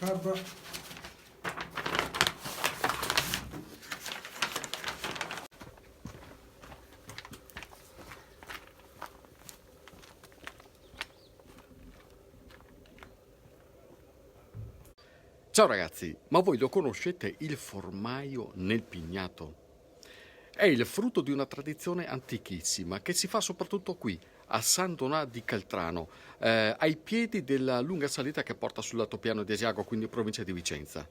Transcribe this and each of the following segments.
scarpa. Ciao ragazzi, ma voi lo conoscete il formaio nel pignato? È il frutto di una tradizione antichissima che si fa soprattutto qui, a San Donà di Caltrano, ai piedi della lunga salita che porta sull'altopiano di Asiago, quindi in provincia di Vicenza.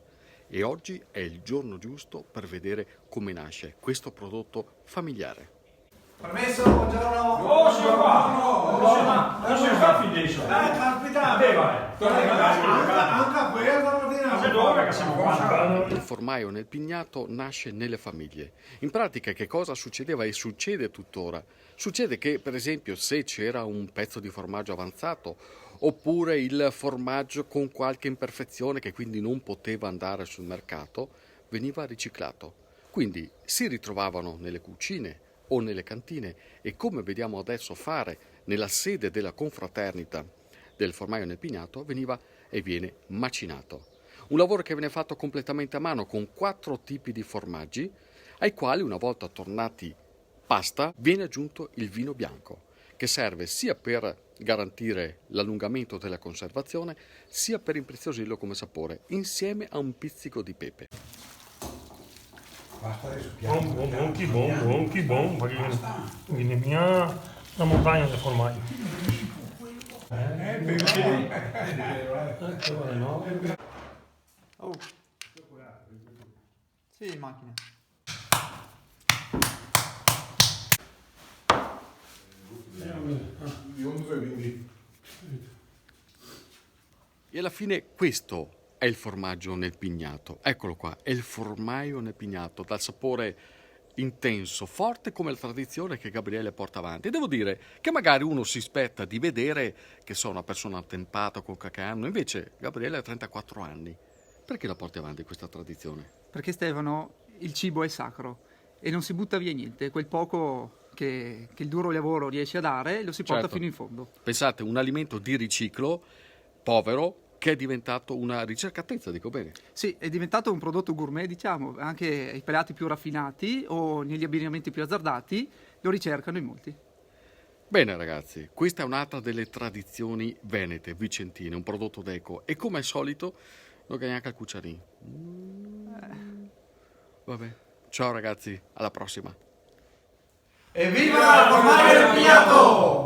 E oggi è il giorno giusto per vedere come nasce questo prodotto familiare. Permesso, buongiorno. Oh, sono qua! Non si fa fin adesso. Caspita. Dove vai? Anche a quella mattina. Ma dove che siamo qua? Il formaio nel pignato nasce nelle famiglie. In pratica che cosa succedeva e succede tuttora? Succede che, per esempio, se c'era un pezzo di formaggio avanzato oppure il formaggio con qualche imperfezione che quindi non poteva andare sul mercato, veniva riciclato. Quindi si ritrovavano nelle cucine o nelle cantine e, come vediamo adesso fare nella sede della confraternita del formaio nel pignato, veniva e viene macinato. Un lavoro che viene fatto completamente a mano con 4 tipi di formaggi, ai quali, una volta tornati pasta, viene aggiunto il vino bianco, che serve sia per garantire l'allungamento della conservazione, sia per impreziosirlo come sapore, insieme a un pizzico di pepe. Buon, che buon, quindi mia la montagna del formaggio. Oh. Sì, in macchina. E alla fine questo è il formaggio nel pignato. Eccolo qua, è il formaio nel pignato, dal sapore intenso, forte come la tradizione che Gabriele porta avanti. E devo dire che magari uno si aspetta di vedere che sono una persona attempata con qualche anno, invece Gabriele ha 34 anni. Perché la porti avanti questa tradizione? Perché Stefano, il cibo è sacro e non si butta via niente. Quel poco che il duro lavoro riesce a dare lo si porta Certo. fino in fondo. Pensate, un alimento di riciclo, povero, che è diventato una ricercatezza, dico bene. Sì, è diventato un prodotto gourmet, diciamo, anche ai palati più raffinati o negli abbinamenti più azzardati lo ricercano in molti. Bene ragazzi, questa è un'altra delle tradizioni venete, vicentine, un prodotto d'eco e come al solito non che neanche al cucciarino. Vabbè, ciao ragazzi, alla prossima. Evviva il formaggio del pignato!